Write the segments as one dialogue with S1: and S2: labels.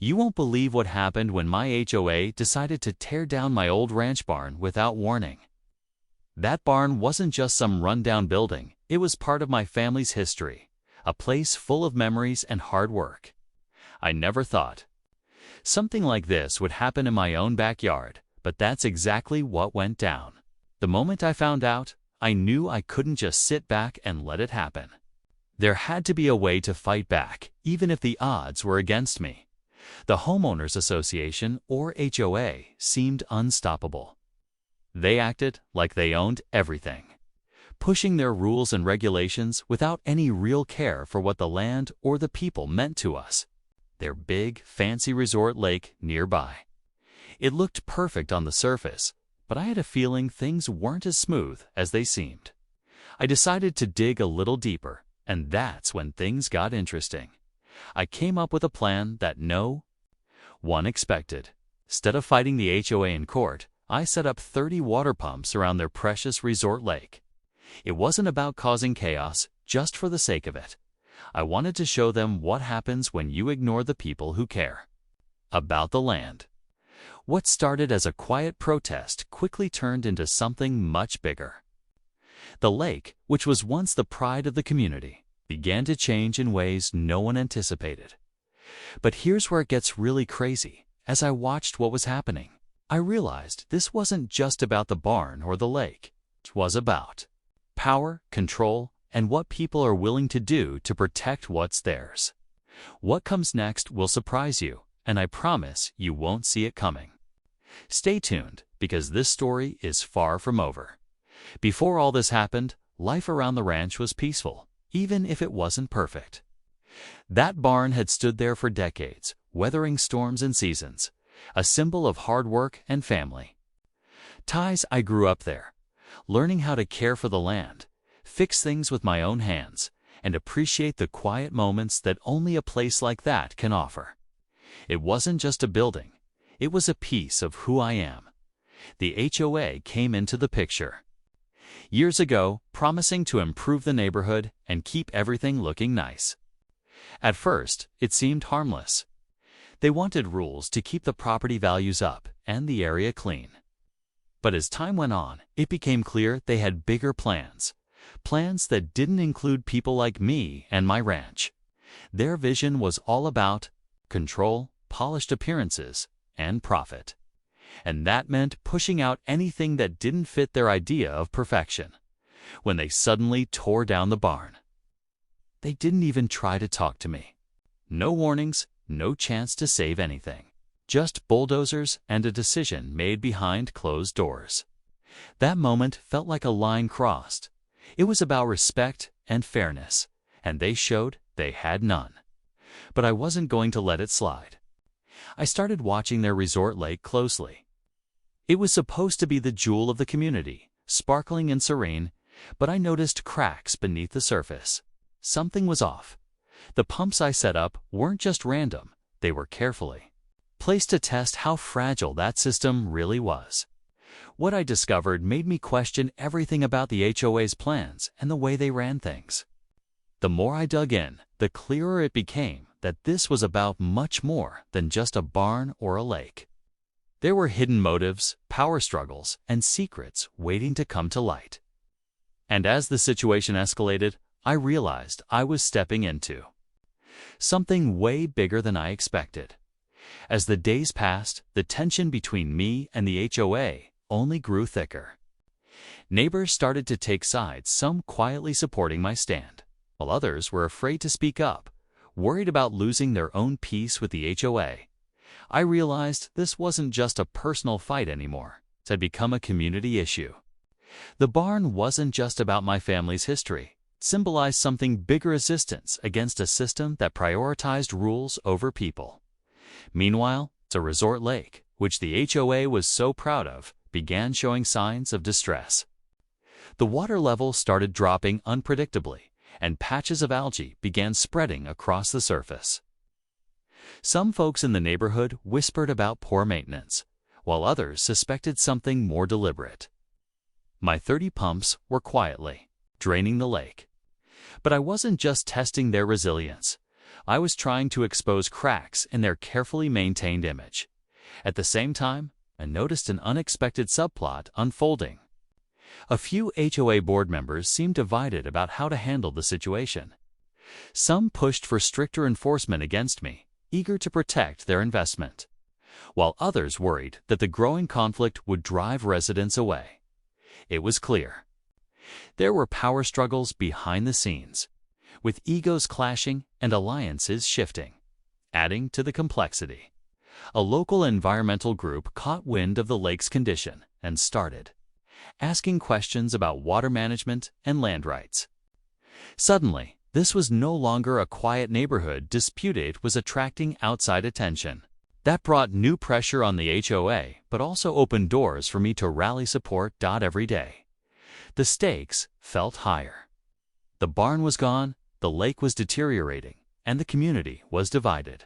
S1: You won't believe what happened when my HOA decided to tear down my old ranch barn without warning. That barn wasn't just some rundown building, it was part of my family's history, a place full of memories and hard work. I never thought something like this would happen in my own backyard, but that's exactly what went down. The moment I found out, I knew I couldn't just sit back and let it happen. There had to be a way to fight back, even if the odds were against me. The Homeowners Association, or HOA, seemed unstoppable. They acted like they owned everything, pushing their rules and regulations without any real care for what the land or the people meant to us. Their big, fancy resort lake nearby. It looked perfect on the surface, but I had a feeling things weren't as smooth as they seemed. I decided to dig a little deeper, and that's when things got interesting. I came up with a plan that no one expected. Instead of fighting the HOA in court, I set up 30 water pumps around their precious resort lake. It wasn't about causing chaos just for the sake of it. I wanted to show them what happens when you ignore the people who care about the land. What started as a quiet protest quickly turned into something much bigger. The lake, which was once the pride of the community, began to change in ways no one anticipated. But here's where it gets really crazy. As I watched what was happening, I realized this wasn't just about the barn or the lake. It was about power, control, and what people are willing to do to protect what's theirs. What comes next will surprise you, and I promise you won't see it coming. Stay tuned, because this story is far from over. Before all this happened, life around the ranch was peaceful, even if it wasn't perfect. That barn had stood there for decades, weathering storms and seasons, a symbol of hard work and family ties. I grew up there, learning how to care for the land, fix things with my own hands, and appreciate the quiet moments that only a place like that can offer. It wasn't just a building, it was a piece of who I am. The HOA came into the picture years ago, promising to improve the neighborhood and keep everything looking nice. At first, it seemed harmless. They wanted rules to keep the property values up and the area clean. But as time went on, it became clear they had bigger plans. Plans that didn't include people like me and my ranch. Their vision was all about control, polished appearances, and profit. And that meant pushing out anything that didn't fit their idea of perfection. When they suddenly tore down the barn, they didn't even try to talk to me. No warnings, no chance to save anything. Just bulldozers and a decision made behind closed doors. That moment felt like a line crossed. It was about respect and fairness, and they showed they had none. But I wasn't going to let it slide. I started watching their resort lake closely. It was supposed to be the jewel of the community, sparkling and serene, but I noticed cracks beneath the surface. Something was off. The pumps I set up weren't just random, they were carefully placed to test how fragile that system really was. What I discovered made me question everything about the HOA's plans and the way they ran things. The more I dug in, the clearer it became that this was about much more than just a barn or a lake. There were hidden motives, power struggles, and secrets waiting to come to light. And as the situation escalated, I realized I was stepping into something way bigger than I expected. As the days passed, the tension between me and the HOA only grew thicker. Neighbors started to take sides, some quietly supporting my stand, while others were afraid to speak up, worried about losing their own peace with the HOA. I realized this wasn't just a personal fight anymore. It had become a community issue. The barn wasn't just about my family's history. It symbolized something bigger: resistance against a system that prioritized rules over people. Meanwhile, the resort lake, which the HOA was so proud of, began showing signs of distress. The water level started dropping unpredictably, and patches of algae began spreading across the surface. Some folks in the neighborhood whispered about poor maintenance, while others suspected something more deliberate. My 30 pumps were quietly draining the lake. But I wasn't just testing their resilience. I was trying to expose cracks in their carefully maintained image. At the same time, I noticed an unexpected subplot unfolding. A few HOA board members seemed divided about how to handle the situation. Some pushed for stricter enforcement against me, eager to protect their investment, while others worried that the growing conflict would drive residents away. It was clear. There were power struggles behind the scenes, with egos clashing and alliances shifting, adding to the complexity. A local environmental group caught wind of the lake's condition and started asking questions about water management and land rights. Suddenly, this was no longer a quiet neighborhood dispute. It was attracting outside attention. That brought new pressure on the HOA, but also opened doors for me to rally support. Every day, the stakes felt higher. The barn was gone, the lake was deteriorating, and the community was divided.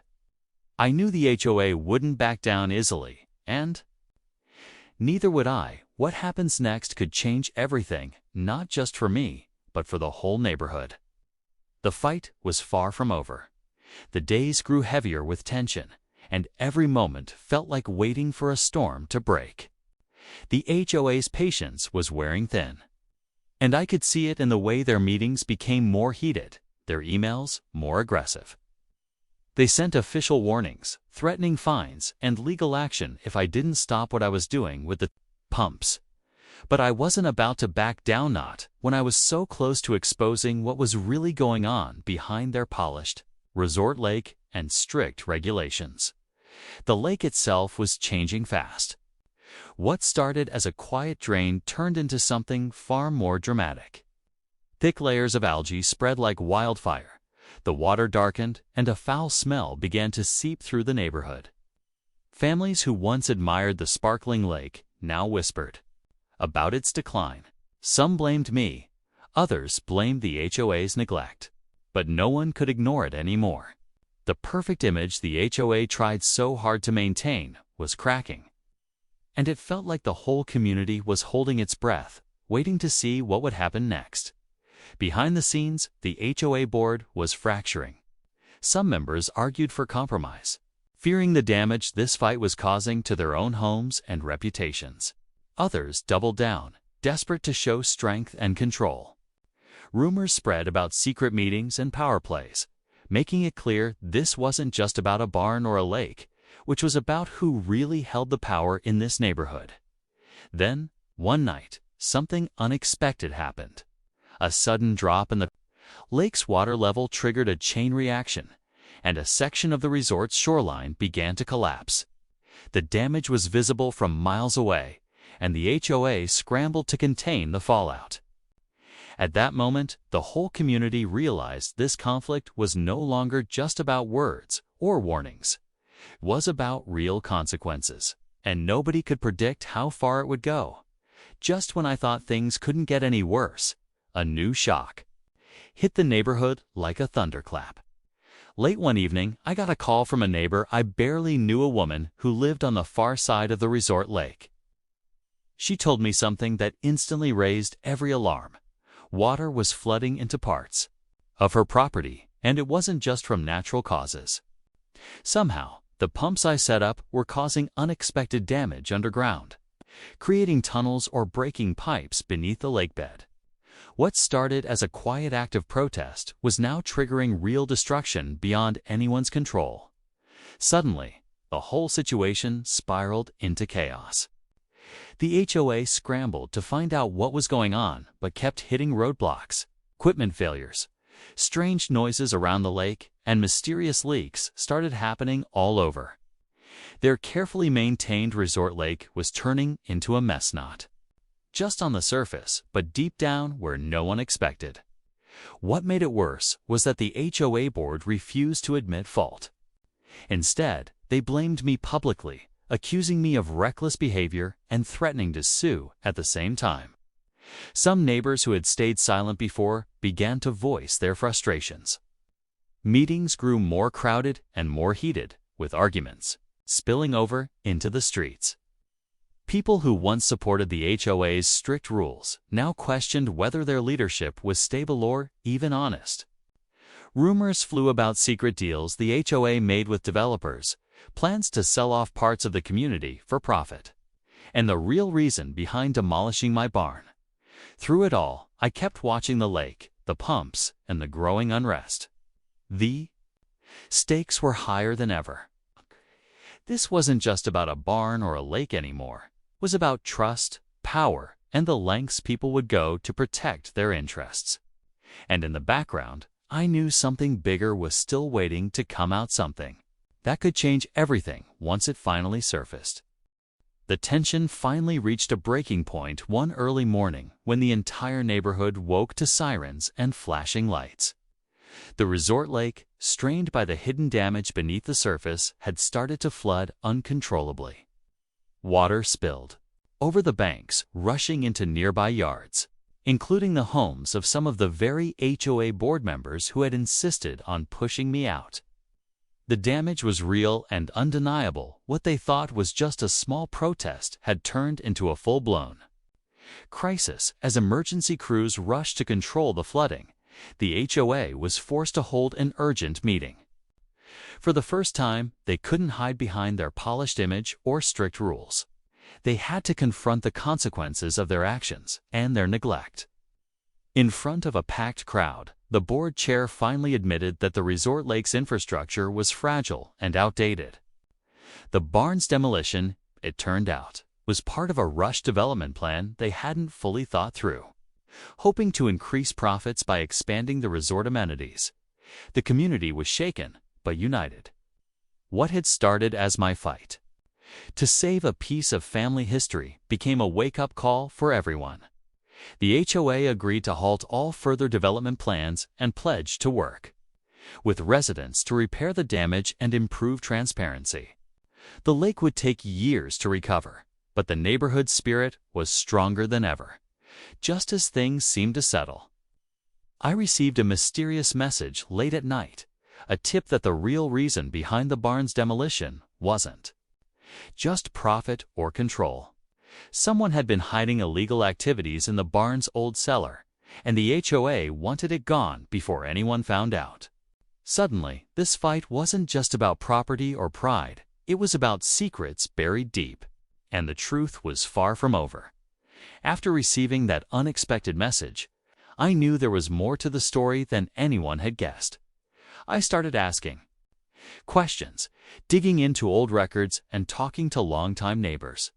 S1: I knew the HOA wouldn't back down easily, and neither would I. What happens next could change everything, not just for me, but for the whole neighborhood. The fight was far from over. The days grew heavier with tension, and every moment felt like waiting for a storm to break. The HOA's patience was wearing thin, and I could see it in the way their meetings became more heated, their emails more aggressive. They sent official warnings, threatening fines and legal action if I didn't stop what I was doing with the pumps. But I wasn't about to back down, not when I was so close to exposing what was really going on behind their polished resort lake and strict regulations. The lake itself was changing fast. What started as a quiet drain turned into something far more dramatic. Thick layers of algae spread like wildfire. The water darkened, and a foul smell began to seep through the neighborhood. Families who once admired the sparkling lake now whispered about its decline. Some blamed me, others blamed the HOA's neglect, but no one could ignore it anymore. The perfect image the HOA tried so hard to maintain was cracking, and it felt like the whole community was holding its breath, waiting to see what would happen next. Behind the scenes, the HOA board was fracturing. Some members argued for compromise, fearing the damage this fight was causing to their own homes and reputations. Others doubled down, desperate to show strength and control. Rumors spread about secret meetings and power plays, making it clear this wasn't just about a barn or a lake, which was about who really held the power in this neighborhood. Then, one night, something unexpected happened. A sudden drop in the lake's water level triggered a chain reaction, and a section of the resort's shoreline began to collapse. The damage was visible from miles away, and the HOA scrambled to contain the fallout. At that moment, the whole community realized this conflict was no longer just about words or warnings. It was about real consequences, and nobody could predict how far it would go. Just when I thought things couldn't get any worse, a new shock hit the neighborhood like a thunderclap. Late one evening, I got a call from a neighbor I barely knew, a woman who lived on the far side of the resort lake. She told me something that instantly raised every alarm. Water was flooding into parts of her property, and it wasn't just from natural causes. Somehow, the pumps I set up were causing unexpected damage underground, creating tunnels or breaking pipes beneath the lakebed. What started as a quiet act of protest was now triggering real destruction beyond anyone's control. Suddenly, the whole situation spiraled into chaos. The HOA scrambled to find out what was going on, but kept hitting roadblocks, equipment failures, strange noises around the lake, and mysterious leaks started happening all over. Their carefully maintained resort lake was turning into a mess, not just on the surface, but deep down where no one expected. What made it worse was that the HOA board refused to admit fault. Instead, they blamed me publicly, accusing me of reckless behavior and threatening to sue at the same time. Some neighbors who had stayed silent before began to voice their frustrations. Meetings grew more crowded and more heated, with arguments spilling over into the streets. People who once supported the HOA's strict rules now questioned whether their leadership was stable or even honest. Rumors flew about secret deals the HOA made with developers, plans to sell off parts of the community for profit, and the real reason behind demolishing my barn. Through it all, I kept watching the lake, the pumps, and the growing unrest. The stakes were higher than ever. This wasn't just about a barn or a lake anymore. It was about trust, power, and the lengths people would go to protect their interests. And in the background, I knew something bigger was still waiting to come out, something that could change everything once it finally surfaced. The tension finally reached a breaking point one early morning when the entire neighborhood woke to sirens and flashing lights. The resort lake, strained by the hidden damage beneath the surface, had started to flood uncontrollably. Water spilled over the banks, rushing into nearby yards, including the homes of some of the very HOA board members who had insisted on pushing me out. The damage was real and undeniable. What they thought was just a small protest had turned into a full-blown crisis. As emergency crews rushed to control the flooding, the HOA was forced to hold an urgent meeting. For the first time, they couldn't hide behind their polished image or strict rules. They had to confront the consequences of their actions and their neglect. In front of a packed crowd, the board chair finally admitted that the resort lake's infrastructure was fragile and outdated. The barn's demolition, it turned out, was part of a rushed development plan they hadn't fully thought through. Hoping to increase profits by expanding the resort amenities, the community was shaken but united. What had started as my fight to save a piece of family history became a wake-up call for everyone. The HOA agreed to halt all further development plans and pledged to work with residents to repair the damage and improve transparency. The lake would take years to recover, but the neighborhood spirit was stronger than ever. Just as things seemed to settle, I received a mysterious message late at night, a tip that the real reason behind the barn's demolition wasn't just profit or control. Someone had been hiding illegal activities in the barn's old cellar, and the HOA wanted it gone before anyone found out. Suddenly, this fight wasn't just about property or pride. It was about secrets buried deep, and the truth was far from over. After receiving that unexpected message, I knew there was more to the story than anyone had guessed. I started asking questions, digging into old records and talking to longtime neighbors.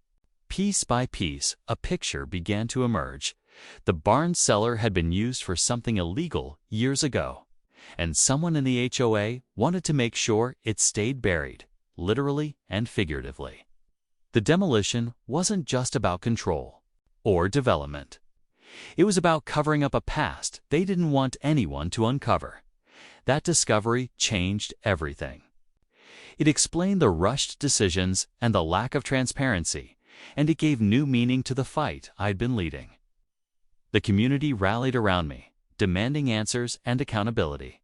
S1: Piece by piece, a picture began to emerge. The barn cellar had been used for something illegal years ago, and someone in the HOA wanted to make sure it stayed buried, literally and figuratively. The demolition wasn't just about control or development. It was about covering up a past they didn't want anyone to uncover. That discovery changed everything. It explained the rushed decisions and the lack of transparency, and it gave new meaning to the fight I'd been leading. The community rallied around me, demanding answers and accountability.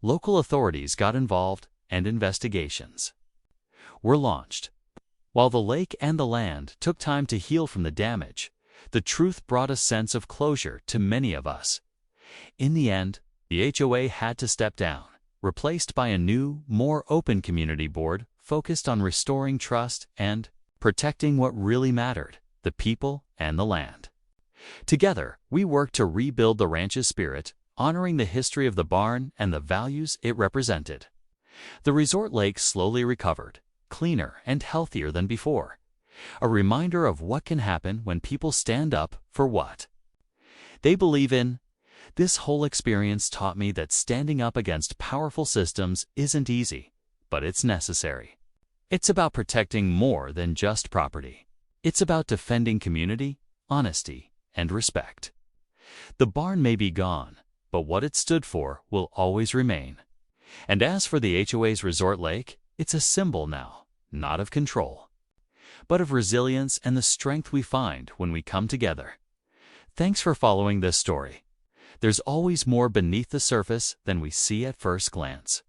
S1: Local authorities got involved, and investigations were launched. While the lake and the land took time to heal from the damage, the truth brought a sense of closure to many of us. In the end, the HOA had to step down, replaced by a new, more open community board focused on restoring trust and protecting what really mattered, the people and the land. Together, we worked to rebuild the ranch's spirit, honoring the history of the barn and the values it represented. The resort lake slowly recovered, cleaner and healthier than before, a reminder of what can happen when people stand up for what they believe in. This whole experience taught me that standing up against powerful systems isn't easy, but it's necessary. It's about protecting more than just property. It's about defending community, honesty, and respect. The barn may be gone, but what it stood for will always remain. And as for the HOA's resort lake, it's a symbol now, not of control, but of resilience and the strength we find when we come together. Thanks for following this story. There's always more beneath the surface than we see at first glance.